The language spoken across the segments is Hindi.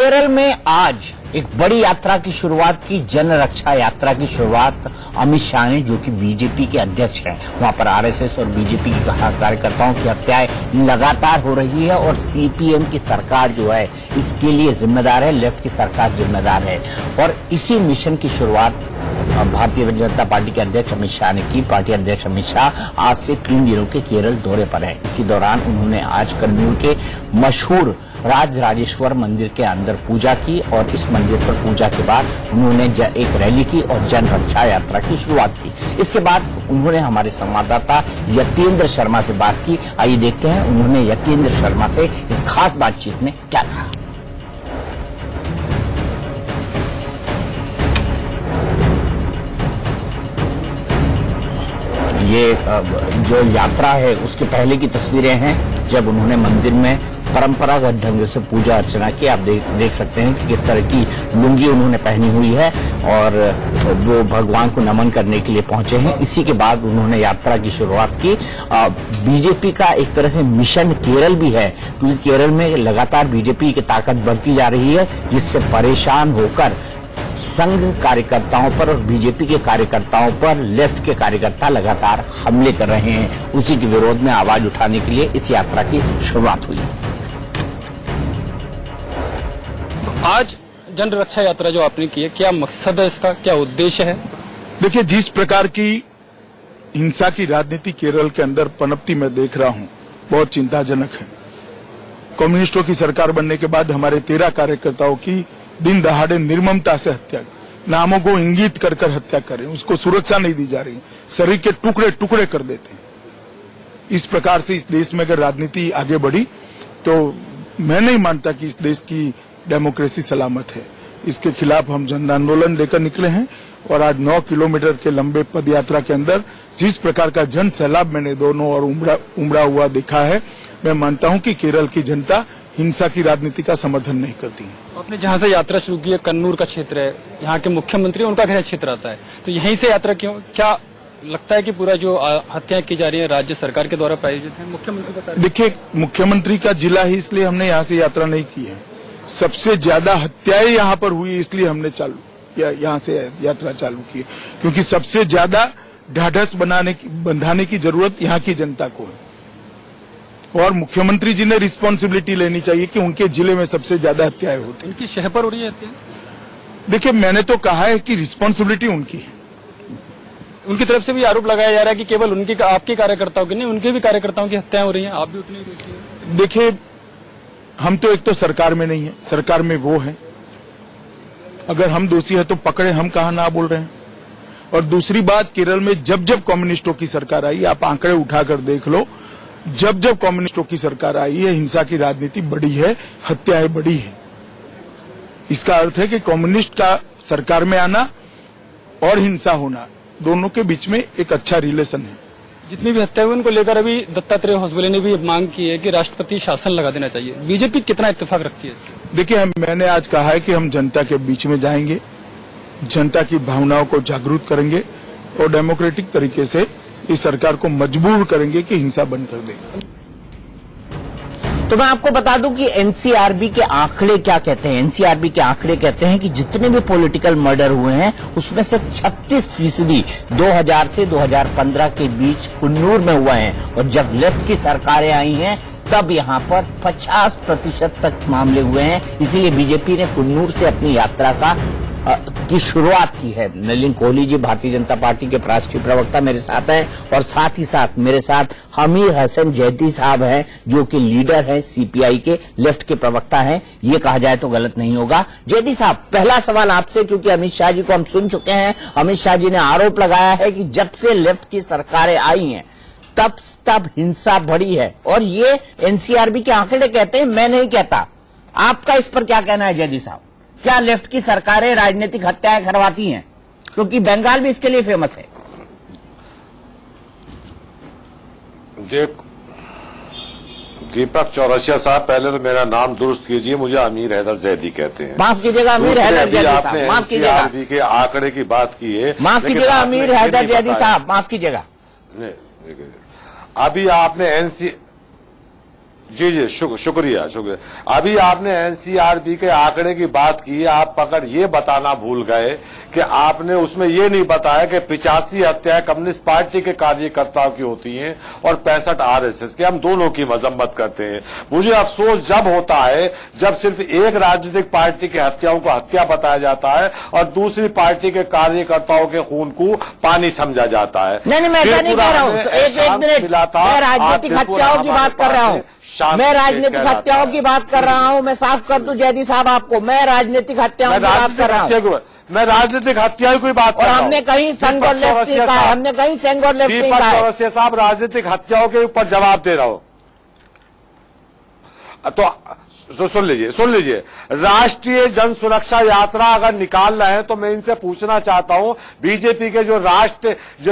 केरल में आज एक बड़ी यात्रा की शुरुआत की, जन रक्षा यात्रा की शुरुआत अमित शाह ने, जो कि बीजेपी के अध्यक्ष हैं। वहां पर आरएसएस और बीजेपी के कार्यकर्ताओं की हत्याएं लगातार हो रही है और सीपीएम की सरकार जो है इसके लिए जिम्मेदार है, लेफ्ट की सरकार जिम्मेदार है। और इसी मिशन की शुरुआत भारतीय जनता पार्टी के अध्यक्ष अमित शाह ने की। पार्टी अध्यक्ष अमित शाह आज से 3 दिनों के केरल दौरे पर हैं। इसी दौरान उन्होंने आज कन्नूर के मशहूर राजराजेश्वर मंदिर के अंदर पूजा की और इस मंदिर पर पूजा के बाद उन्होंने एक रैली की और जन रक्षा यात्रा की शुरुआत की। इसके बाद उन्होंने हमारे संवाददाता यतेंद्र शर्मा से बात की। आइए देखते हैं उन्होंने यतेंद्र शर्मा से इस खास बातचीत में क्या कहा। ये जो यात्रा है उसके पहले की तस्वीरें हैं, जब उन्होंने मंदिर में परंपरागत ढंग से पूजा अर्चना की। आप देख सकते हैं कि किस तरह की लुंगी उन्होंने पहनी हुई है और वो भगवान को नमन करने के लिए पहुंचे हैं। इसी के बाद उन्होंने यात्रा की शुरुआत की। बीजेपी का एक तरह से मिशन केरल भी है, क्योंकि केरल में लगातार बीजेपी की ताकत बढ़ती जा रही है, जिससे परेशान होकर संघ कार्यकर्ताओं पर और बीजेपी के कार्यकर्ताओं पर लेफ्ट के कार्यकर्ता लगातार हमले कर रहे हैं। उसी के विरोध में आवाज उठाने के लिए इस यात्रा की शुरुआत हुई। आज जन रक्षा यात्रा जो आपने की है, क्या मकसद है इसका, क्या उद्देश्य है? देखिए, जिस प्रकार की हिंसा की राजनीति केरल के अंदर पनपती मैं देख रहा हूं, बहुत चिंताजनक है। कम्युनिस्टों की सरकार बनने के बाद हमारे 13 कार्यकर्ताओं की दिन दहाड़े निर्ममता से हत्या, नामों को इंगित कर कर हत्या करें, उसको सुरक्षा नहीं दी जा रही, शरीर के टुकड़े टुकड़े कर देते हैं। इस प्रकार से इस देश में अगर राजनीति आगे बढ़ी तो मैं नहीं मानता कि इस देश की डेमोक्रेसी सलामत है। इसके खिलाफ हम जन आंदोलन लेकर निकले हैं और आज 9 किलोमीटर के लंबे पद यात्रा के अंदर जिस प्रकार का जन सैलाब मैंने दोनों और उमड़ा हुआ देखा है, मैं मानता हूं कि केरल की जनता हिंसा की राजनीति का समर्थन नहीं करती है। आपने जहां से यात्रा शुरू की है, कन्नूर का क्षेत्र है, यहाँ के मुख्यमंत्री उनका गृह क्षेत्र आता है, तो यहीं से यात्रा क्यों? क्या लगता है कि पूरा जो हत्याएं की जा रही है राज्य सरकार के द्वारा प्रायोजित है? मुख्यमंत्री बता रहे। देखिए, मुख्यमंत्री का जिला है, इसलिए हमने यहाँ से यात्रा नहीं की है। सबसे ज्यादा हत्याएं यहाँ पर हुई, इसलिए हमने यहाँ से यात्रा चालू की है, क्योंकि सबसे ज्यादा ढाढ़स बंधाने की जरूरत यहाँ की जनता को है और मुख्यमंत्री जी ने रिस्पॉन्सिबिलिटी लेनी चाहिए कि उनके जिले में सबसे ज्यादा हत्याएं होती हैं। उनकी शह पर हो रही है हत्या? देखिए, मैंने तो कहा है कि रिस्पॉन्सिबिलिटी उनकी है। उनकी तरफ से भी आरोप लगाया जा रहा है कि केवल उनकी आपके कार्यकर्ताओं की नहीं, उनके भी कार्यकर्ताओं की हत्याएं हो रही हैं, आप भी उतनी दोषी हैं। देखिए, हम तो एक तो सरकार में नहीं है, सरकार में वो है। अगर हम दोषी है तो पकड़े, हम कहाँ ना बोल रहे हैं। और दूसरी बात, केरल में जब जब कम्युनिस्टों की सरकार आई, आप आंकड़े उठाकर देख लो, जब जब कम्युनिस्टों की सरकार आई है, हिंसा की राजनीति बढ़ी है, हत्याएं बढ़ी है। इसका अर्थ है कि कम्युनिस्ट का सरकार में आना और हिंसा होना, दोनों के बीच में एक अच्छा रिलेशन है। जितनी भी हत्या हुई उनको लेकर अभी दत्तात्रेय होसबले ने भी मांग की है कि राष्ट्रपति शासन लगा देना चाहिए। बीजेपी कितना इत्तेफाक रखती है इससे? देखिए, मैंने आज कहा है कि हम जनता के बीच में जाएंगे, जनता की भावनाओं को जागरूक करेंगे और डेमोक्रेटिक तरीके से इस सरकार को मजबूर करेंगे कि हिंसा बंद कर दे। तो मैं आपको बता दूं कि एनसीआरबी के आंकड़े क्या कहते हैं। एनसीआरबी के आंकड़े कहते हैं कि जितने भी पॉलिटिकल मर्डर हुए हैं उसमें से 36% 2000 से 2015 के बीच कन्नूर में हुए हैं और जब लेफ्ट की सरकारें आई हैं तब यहां पर 50% तक मामले हुए हैं। इसीलिए बीजेपी ने कन्नूर से अपनी यात्रा की शुरुआत की है। नलिन कोहली जी भारतीय जनता पार्टी के राष्ट्रीय प्रवक्ता मेरे साथ हैं और साथ ही साथ मेरे साथ हमीर हसन जैदी साहब हैं, जो कि लीडर हैं सीपीआई के, लेफ्ट के प्रवक्ता हैं, ये कहा जाए तो गलत नहीं होगा। जैदी साहब, पहला सवाल आपसे, क्योंकि अमित शाह जी को हम सुन चुके हैं। अमित शाह जी ने आरोप लगाया है कि जब से लेफ्ट की सरकारें आई हैं तब हिंसा बढ़ी है और ये एनसीआरबी के आंकड़े कहते हैं, मैं नहीं कहता। आपका इस पर क्या कहना है जैदी साहब? क्या लेफ्ट की सरकारें राजनीतिक हत्याएं करवाती हैं? क्योंकि बंगाल भी इसके लिए फेमस है। दीपक चौरसिया साहब, पहले तो मेरा नाम दुरुस्त कीजिए, मुझे अमीर हैदर जैदी कहते हैं। माफ कीजिएगा अमीर हैदर जैदी साहब, माफ कीजिएगा। एनसीआरबी के आंकड़े की बात की है, माफ कीजिएगा अमीर हैदर जैदी साहब, माफ कीजिएगा। अभी आपने जी जी, शुक्रिया। अभी आपने एनसीआरबी के आंकड़े की बात की, आप अगर ये बताना भूल गए कि आपने उसमें ये नहीं बताया कि 85 हत्याएं कम्युनिस्ट पार्टी के कार्यकर्ताओं की होती हैं और 65 आरएसएस के। हम दोनों की मजम्मत करते हैं। मुझे अफसोस जब होता है जब सिर्फ एक राजनीतिक पार्टी की हत्याओं को हत्या बताया जाता है और दूसरी पार्टी के कार्यकर्ताओं के खून को पानी समझा जाता है। नहीं, मैं ऐसा नहीं कह रहा हूँ। एक मिनट, मैं राजनीतिक हत्याओं की बात कर रहा हूँ। मैं राजनीतिक हत्याओं की बात कर रहा हूँ। मैं साफ कर दूं जैदी साहब आपको, मैं राजनीतिक हत्याओं की बात कर रहा हूँ। मैं राजनीतिक हत्याओं की बात कर रहा हूं। हमने कहीं संघ और लेफ्ट नहीं कहा, हमने कहीं संघ और लेफ्ट नहीं कहा। चौरसिया साहब राजनीतिक हत्याओं के ऊपर जवाब दे रहा हूं। तो सुन लीजिए, राष्ट्रीय जन सुरक्षा यात्रा अगर निकाल रहे हैं तो मैं इनसे पूछना चाहता हूं, बीजेपी के जो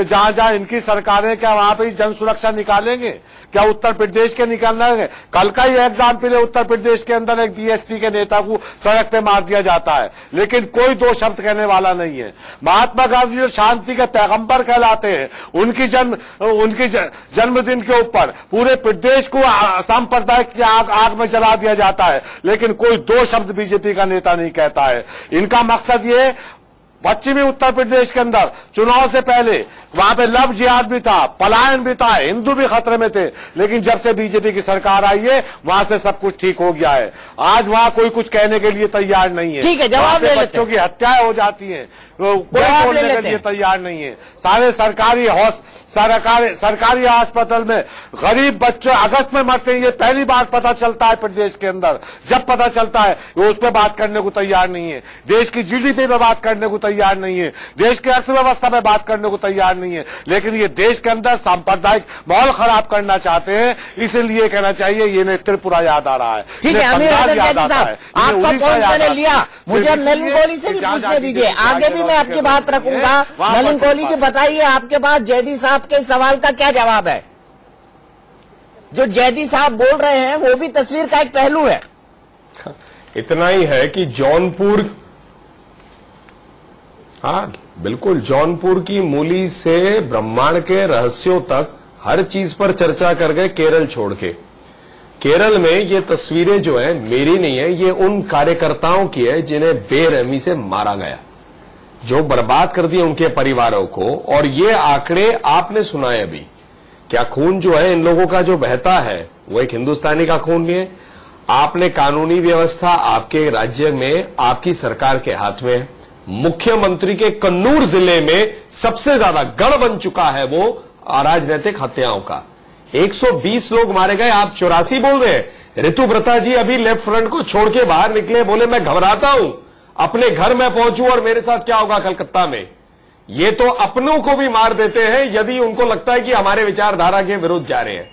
जहां इनकी सरकारें, क्या वहां पर जन सुरक्षा निकालेंगे? क्या उत्तर प्रदेश के निकालना है? कल का ही एग्जाम्पल है, उत्तर प्रदेश के अंदर एक बीएसपी के नेता को सड़क पे मार दिया जाता है, लेकिन कोई दो शब्द कहने वाला नहीं है। महात्मा गांधी जो शांति के पैगंबर कहलाते हैं, उनकी जन्मदिन के ऊपर पूरे प्रदेश को सांप्रदायिक की आग में जला दिया जाता है, लेकिन कोई दो शब्द बीजेपी का नेता नहीं कहता है। इनका मकसद ये, पश्चिमी उत्तर प्रदेश के अंदर चुनाव से पहले वहां पे लव जिहाद भी था, पलायन भी था, हिंदू भी खतरे में थे, लेकिन जब से बीजेपी की सरकार आई है वहां से सब कुछ ठीक हो गया है। आज वहां कोई कुछ कहने के लिए तैयार नहीं है। ठीक है, जवाब ले लेते हैं। बच्चों की हत्याएं हो जाती हैं, कोई बोलने के लिए तैयार नहीं है। सारे सरकारी अस्पताल में गरीब बच्चे अगस्त में मरते हैं, ये पहली बार पता चलता है प्रदेश के अंदर। जब पता चलता है वो उस पर बात करने को तैयार नहीं है, देश की जीडीपी में बात करने को तैयार नहीं है, देश की अर्थव्यवस्था में बात करने को तैयार नहीं है, लेकिन ये देश के अंदर सांप्रदायिक माहौल खराब करना चाहते हैं। इसलिए कहना चाहिए ये ने त्रिपुरा याद आ रहा है, ठीक है, अमीर याद आता है, आपका पॉइंट मैंने लिया। मुझे नलिन कोहली से भी पूछने दीजिए, आगे भी मैं आपकी बात रखूंगा। नलिन कोहली जी बताइए, आपके पास जैदी साहब के सवाल का क्या जवाब है? जो जैदी साहब बोल रहे हैं वो भी तस्वीर का एक पहलू है। इतना ही है कि जौनपुर, हाँ बिल्कुल, जौनपुर की मूली से ब्रह्मांड के रहस्यों तक हर चीज पर चर्चा कर गए, केरल छोड़ के। केरल में ये तस्वीरें जो है मेरी नहीं है, ये उन कार्यकर्ताओं की है जिन्हें बेरहमी से मारा गया, जो बर्बाद कर दिए उनके परिवारों को। और ये आंकड़े आपने सुनाए अभी, क्या खून जो है इन लोगों का जो बहता है वो एक हिंदुस्तानी का खून नहीं है। आपने कानूनी व्यवस्था आपके राज्य में आपकी सरकार के हाथ में है। मुख्यमंत्री के कन्नूर जिले में सबसे ज्यादा गढ़ बन चुका है वो राजनीतिक हत्याओं का। 120 लोग मारे गए, आप 84 बोल रहे हैं। ऋतुव्रता जी अभी लेफ्ट फ्रंट को छोड़ के बाहर निकले, बोले मैं घबराता हूं अपने घर में पहुंचूं और मेरे साथ क्या होगा कलकत्ता में। ये तो अपनों को भी मार देते हैं यदि उनको लगता है कि हमारे विचारधारा के विरुद्ध जा रहे हैं।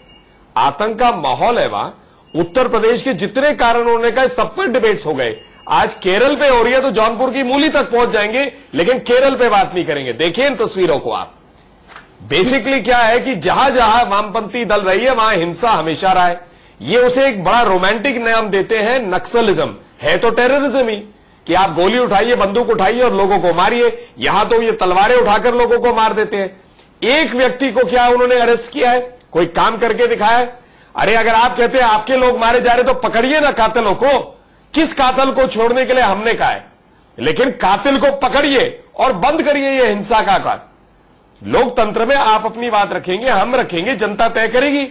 आतंक का माहौल है वहां। उत्तर प्रदेश के जितने कारण होने का सब पर डिबेट्स हो गए। आज केरल पे हो रही है तो जौनपुर की मूली तक पहुंच जाएंगे, लेकिन केरल पे बात नहीं करेंगे। देखिए इन तस्वीरों को आप। बेसिकली क्या है कि जहां जहां वामपंथी दल रही है वहां हिंसा हमेशा रहा है। ये उसे एक बड़ा रोमांटिक नाम देते हैं, नक्सलिज्म। है तो टेररिज्म ही कि आप गोली उठाइए, बंदूक उठाइए और लोगों को मारिए। यहां तो ये तलवारें उठाकर लोगों को मार देते हैं। एक व्यक्ति को क्या उन्होंने अरेस्ट किया है, कोई काम करके दिखाया है? अरे अगर आप कहते हैं आपके लोग मारे जा रहे तो पकड़िए ना कातिलों को। किस कातिल को छोड़ने के लिए हमने कहा है, लेकिन कातिल को पकड़िए और बंद करिए ये हिंसा का कार्य। लोकतंत्र में आप अपनी बात रखेंगे, हम रखेंगे, जनता तय करेगी।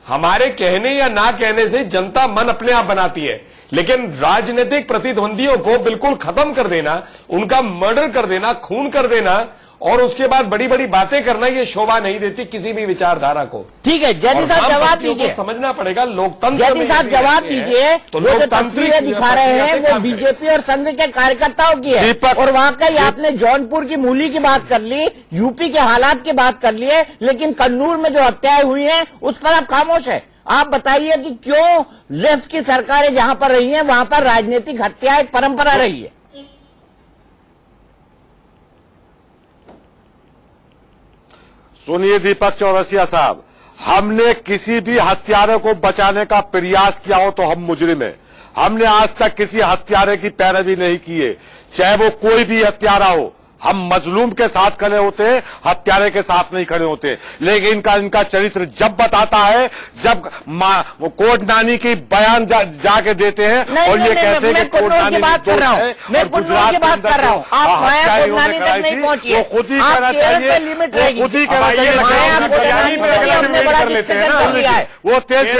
हमारे कहने या ना कहने से जनता मन अपने आप बनाती है, लेकिन राजनीतिक प्रतिद्वंदियों को बिल्कुल खत्म कर देना, उनका मर्डर कर देना, खून कर देना और उसके बाद बड़ी बड़ी बातें करना, ये शोभा नहीं देती किसी भी विचारधारा को। ठीक है, जैदी साहब जवाब दीजिए। समझना पड़ेगा लोकतंत्र। जैदी साहब जवाब दीजिए। तो वो जो तस्वीरें दिखा रहे हैं वो बीजेपी और संघ के कार्यकर्ताओं की है, और वाकई आपने जौनपुर की मूली की बात कर ली, यूपी के हालात की बात कर लिए, लेकिन कन्नूर में जो हत्याएं हुई हैं उस पर आप खामोश है। आप बताइए कि क्यों लेफ्ट की सरकारें जहां पर रही हैं वहां पर राजनीतिक हत्या एक परंपरा रही है। सुनिए दीपक चौरसिया साहब, हमने किसी भी हत्यारे को बचाने का प्रयास किया हो तो हम मुजरिम हैं। हमने आज तक किसी हत्यारे की पैरवी नहीं की है, चाहे वो कोई भी हत्यारा हो। हम मजलूम के साथ खड़े होते हैं, हत्यारे के साथ नहीं खड़े होते। लेकिन इनका चरित्र जब बताता है, जब वो कोर्ट नानी की बयान जाके देते हैं और ये कहते हैं कि कोर्ट नानी बात कर रहा हूँ, मैं गुजरात की बात कर रहा हूँ। आप माया कोर्ट नानी तक नहीं पहुंची, वो खुद ही कहना चाहिए, लिमिट रहेगी, खुद ही कहना चाहिए। हमने बड़ा डिस्कशन कर लिया है, वो तेज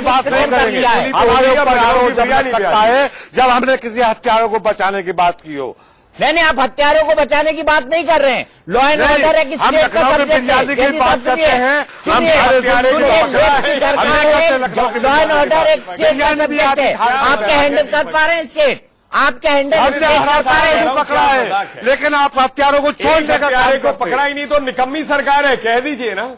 बात नहीं करेंगे, हमारे ऊपर आरोप जब लग सकता है जब हमने किसी हत्यारों को बचाने की बात की हो। नहीं, आप हत्यारों को बचाने की बात नहीं कर रहे हैं। लॉ एंड ऑर्डर एक स्टेट का सब्जेक्ट है। की बात करते हैं, सुनिए, लॉ एंड ऑर्डर एक स्टेट का सब्जेक्ट है। आपके हैंडल कर पा रहे हैं स्टेट, आपके हैंडल पकड़ा है, लेकिन आप हत्यारों को छोड़ देकर हत्यारे को पकड़ा ही नहीं तो निकम्मी सरकार है, कह दीजिए ना।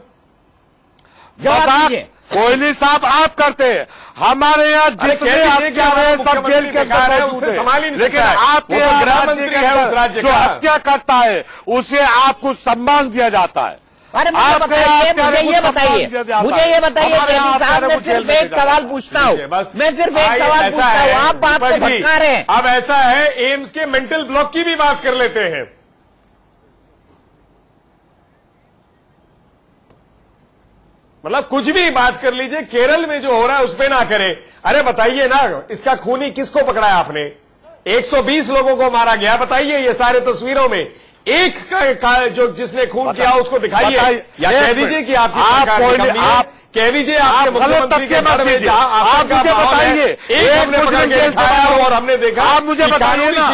कोहली साहब आप करते हैं, हमारे यहाँ जितने हत्यारे सब जेल के अंदर उसे संभाल ही नहीं, लेकिन आपके गृह मंत्री है उस राज्य जो का, हत्या करता है उसे आपको सम्मान दिया जाता है। अरे मुझे ये बताइए जैदी साहब, मैं सिर्फ एक सवाल पूछता हूँ, मैं सिर्फ एक सवाल पूछता हूँ, आप बात को भटका रहे हैं। अब ऐसा है, एम्स के मेंटल ब्लॉक की भी बात कर लेते हैं। मतलब कुछ भी बात कर लीजिए, केरल में जो हो रहा है उस पे ना करे। अरे बताइए ना, इसका खूनी किसको पकड़ा है आपने? 120 लोगों को मारा गया, बताइए ये सारे तस्वीरों में एक का जो जिसने खून किया उसको दिखाइए, या कह दीजिए कि आपकी सरकार आप कह दीजिए आपके मुख्यमंत्री के बारे में आप मुझे बताइए, एक मुजरिम जेल से बाहर हो और हमने देखा, आप मुझे बताइए ना,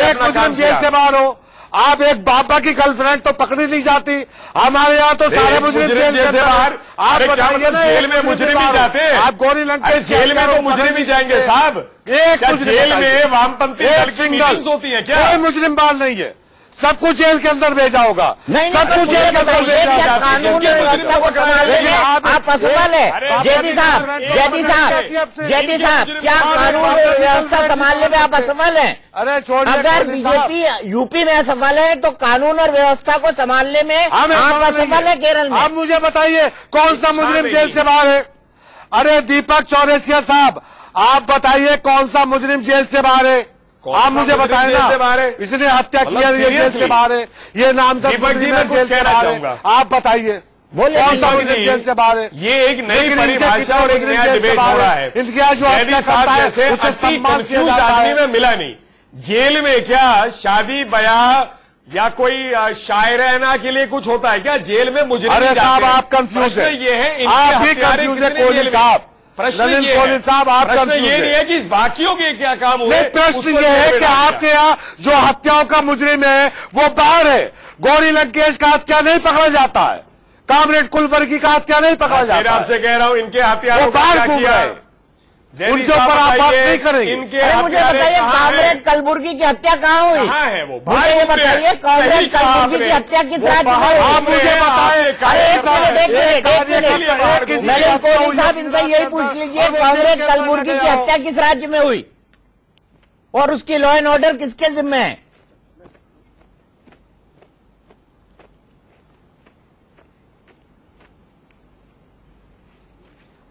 एक मुजरिम जेल से बाहर हो, आप एक बाबा की गर्लफ्रेंड तो पकड़ी नहीं जाती, हमारे यहाँ तो सारे मुजरिम जेल से बाहर। आप बताइए ना, जेल में मुजरिम ही जाते हैं, आप गौरी लंकेश जेल में तो मुजरिम ही जाएंगे साहब। एक जेल में वामपंथी दल की मीटिंग्स होती है क्या? कोई मुजरिम बाल नहीं है, सब कुछ जेल के अंदर भेजा होगा, सब कुछ जेल के अंदर भेजा होगा। कानून व्यवस्था को संभालने में आप असफल है जेडी साहब, क्या कानून व्यवस्था संभालने में आप असफल हैं? अरे छोड़िए, अगर बीजेपी यूपी में असफल है तो कानून और व्यवस्था को संभालने में आप असफल है केरल में। आप मुझे बताइए कौन सा मुजरिम जेल से बाहर है? अरे दीपक चौरसिया साहब, आप बताइए कौन सा मुजरिम जेल से बाहर है? आप मुझे बताएं ना, इसने हत्या किया ये जेल से बाहर है, ये नामजद दीपक जी मैं जेल से बाहर है, आप बताइए कौन सा मुजरिम जेल से बाहर है? ये एक नई परिभाषा और एक नया डिबेट हो रहा है। इनके यहाँ जो हत्या करता है उसे सम्मान किया जाता है। आदमी में मिला नहीं, जेल में क्या शादी ब्याह या कोई शायराना के लिए कुछ होता है क्या? जेल में मुजरिम अरे साहब आप कंफ्यूज है, ये है, आप भी कंफ्यूज है कोहली साहब। प्रश्न ये साहब आप प्रश्न ये नहीं है कि बाकियों के क्या काम हुए, प्रश्न ये है कि आपके यहाँ जो हत्याओं का मुजरिम है वो बाहर है। गौरी लंकेश का हत्या नहीं पकड़ा जाता है, कामरेड कुलवर्गी का हत्या नहीं पकड़ा जाता है। आपसे कह रहा हूं इनके हत्यारों को क्या किया है, उनके ऊपर आप बात नहीं करेंगे। मुझे बताइए कामरेड कलबुर्गी की हत्या कहाँ हुई? कहाँ है वो? मुझे ये बताइए कामरेड कलबुर्गी की हत्या किस राज्य में हुई? आप मुझे बताइए। नलिन कोहली साहब, इनसे यही पूछ लीजिए कामरेड कलबुर्गी की हत्या किस राज्य में हुई और उसकी लॉ एंड ऑर्डर किसके जिम्मे है?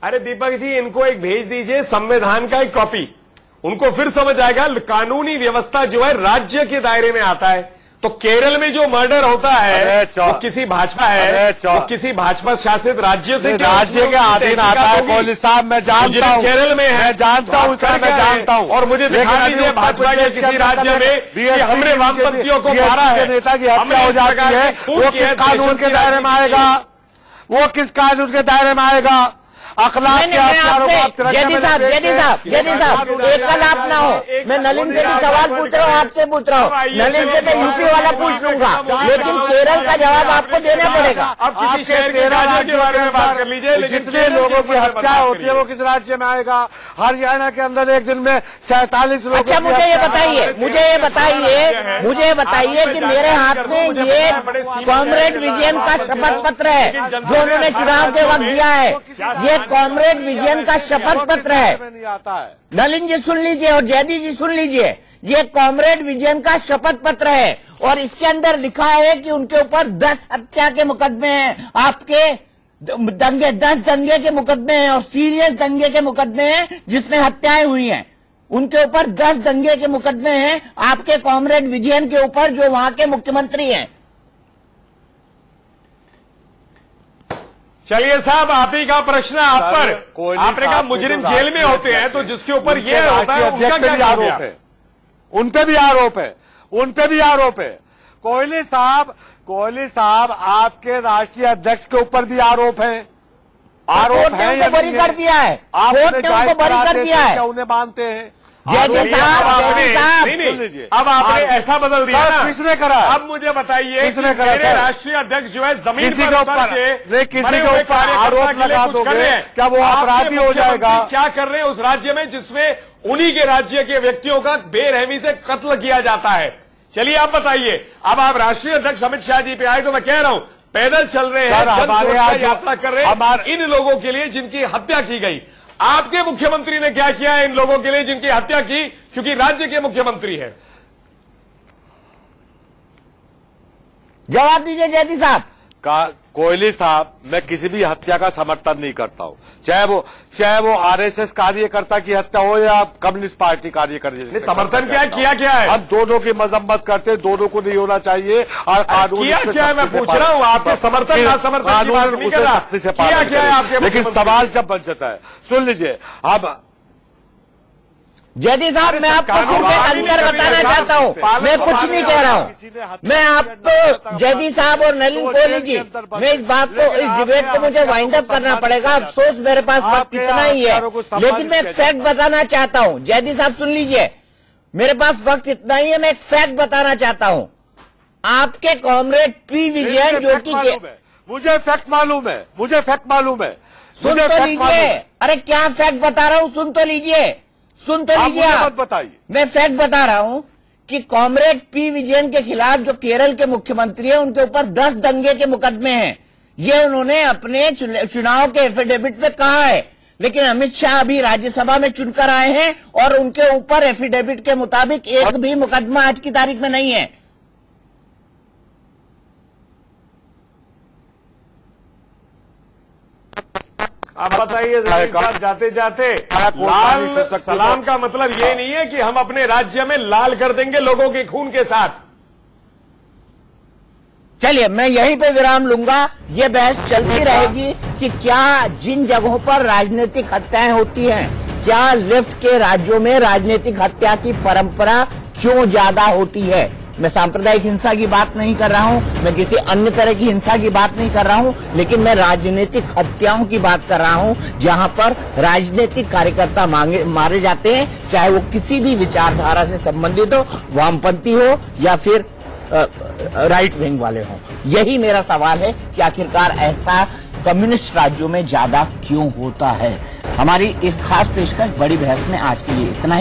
अरे दीपक जी, इनको एक भेज दीजिए संविधान का एक कॉपी, उनको फिर समझ आएगा। कानूनी व्यवस्था जो है राज्य के दायरे में आता है। तो केरल में जो मर्डर होता है वो किसी भाजपा है, वो किसी भाजपा शासित राज्य से राज्य के अधीन आता है। कोहली साहब मैं जानता हूँ, केरल में है, जानता हूँ, मैं जानता हूँ। और मुझे दिखा दीजिए भाजपा के किसी राज्य में कि हमने वामपंथियों को मारा है, नेता की हत्या हो जाती है, वो किस कानून के दायरे में आएगा? वो किस कानून के दायरे में आएगा? अखलाक के जेडी साहब एकल आप ना हो। मैं नलिन से भी सवाल पूछ रहा हूँ, आपसे पूछ रहा हूँ। नलिन से मैं यूपी वाला पूछ लूंगा, लेकिन केरल का जवाब आपको देना पड़ेगा। अब किसी शहर के राज्य के बारे में बात कर लीजिए, जितने लोगों की हत्या होती है वो किस राज्य में आएगा? हरियाणा के अंदर एक दिन में 47 लोग। अच्छा मुझे ये बताइए कि मेरे हाथ में ये कॉमरेड विजयन का शपथ पत्र है जो उन्होंने चुनाव के वक्त दिया है। ये कॉमरेड विजयन का शपथ पत्र है। नलिन जी सुन लीजिए और जयदी जी सुन लीजिए, ये कॉमरेड विजयन का शपथ पत्र है और इसके अंदर लिखा है कि उनके ऊपर 10 हत्या के मुकदमे हैं, आपके 10 दंगे के मुकदमे हैं और सीरियस दंगे के मुकदमे हैं जिसमें हत्याएं हुई हैं। उनके ऊपर 10 दंगे के मुकदमे हैं, आपके कॉमरेड विजयन के ऊपर जो वहां के मुख्यमंत्री हैं। चलिए साहब, आप ही का प्रश्न आप पर, आपने कहा मुजरिम जेल में होते हैं, तो जिसके ऊपर ये होता है उनका क्या आरोप है? उन पे भी आरोप है, उन पे भी आरोप है। कोहली साहब आपके राष्ट्रीय अध्यक्ष के ऊपर भी आरोप है। आरोप है या बरी कर दिया है, कोर्ट ने उनको बरी कर दिया है। क्या उन्हें मानते हैं? जैसे साहब अब आपने ऐसा बदल दिया ना, किसने करा? अब मुझे बताइए, किसने करा? मेरे राष्ट्रीय अध्यक्ष जो है जमीन किसी के ऊपर किसी के ऊपर आरोप लगा दोगे, क्या वो अपराधी हो जाएगा? क्या कर रहे हैं उस राज्य में जिसमें उन्हीं के राज्य के व्यक्तियों का बेरहमी से कत्ल किया जाता है? चलिए आप बताइए। अब आप राष्ट्रीय अध्यक्ष अमित शाह जी पे आए तो मैं कह रहा हूं, पैदल चल रहे हैं, जन सुरक्षा यात्रा कर रहे हैं इन लोगों के लिए जिनकी हत्या की गई। आपके मुख्यमंत्री ने क्या किया है इन लोगों के लिए जिनकी हत्या की, क्योंकि राज्य के मुख्यमंत्री हैं? जवाब दीजिए जयती साहब। कोहली साहब, मैं किसी भी हत्या का समर्थन नहीं करता हूं, चाहे वो आरएसएस कार्यकर्ता की हत्या हो या कम्युनिस्ट पार्टी कार्यकर्ता। समर्थन क्या है? हम दोनों की मजम्मत करते, दोनों को नहीं होना चाहिए। और कानून क्या है? मैं पूछ रहा हूँ, आपके समर्थन ना समर्थन की बात नहीं कर रहा, क्या है आपके? लेकिन सवाल जब बन जाता है, सुन लीजिए। अब जयती साहब, मैं आपको सिर्फ एक अंतर बताना चाहता हूँ, मैं कुछ नहीं कह रहा हूँ। मैं आपको जयती साहब और नलिन कोहली जी, मैं इस बात को, इस डिबेट को मुझे वाइंड अप करना पड़ेगा। अफसोस मेरे पास वक्त इतना ही है, लेकिन मैं एक फैक्ट बताना चाहता हूँ। जयती साहब सुन लीजिए, मेरे पास वक्त इतना ही है, मैं एक फैक्ट बताना चाहता हूँ। आपके कॉमरेड पी विजयन, जो कि मुझे फैक्ट मालूम है, सुन तो लीजिए। अरे क्या फैक्ट बता रहा हूँ, सुन तो लीजिए मत बताइए। मैं फैक्ट बता रहा हूं कि कॉमरेड पी विजयन के खिलाफ जो केरल के मुख्यमंत्री हैं, उनके ऊपर 10 दंगे के मुकदमे हैं। ये उन्होंने अपने चुनाव के एफिडेविट में कहा है। लेकिन अमित शाह अभी राज्यसभा में चुनकर आए हैं और उनके ऊपर एफिडेविट के मुताबिक एक भी मुकदमा आज की तारीख में नहीं है। आप बताइए साहब, जाते जाते लाल सलाम का मतलब ये नहीं है कि हम अपने राज्य में लाल कर देंगे लोगों के खून के साथ। चलिए मैं यहीं पे विराम लूंगा। ये बहस चलती रहेगी कि क्या जिन जगहों पर राजनीतिक हत्याएं होती हैं, क्या लेफ्ट के राज्यों में राजनीतिक हत्या की परंपरा क्यों ज्यादा होती है। मैं सांप्रदायिक हिंसा की बात नहीं कर रहा हूं, मैं किसी अन्य तरह की हिंसा की बात नहीं कर रहा हूं, लेकिन मैं राजनीतिक हत्याओं की बात कर रहा हूं, जहां पर राजनीतिक कार्यकर्ता मारे जाते हैं, चाहे वो किसी भी विचारधारा से संबंधित हो, वामपंथी हो या फिर राइट विंग वाले हों। यही मेरा सवाल है कि आखिरकार ऐसा कम्युनिस्ट राज्यों में ज्यादा क्यों होता है। हमारी इस खास पेशकश बड़ी बहस में आज के लिए इतना ही।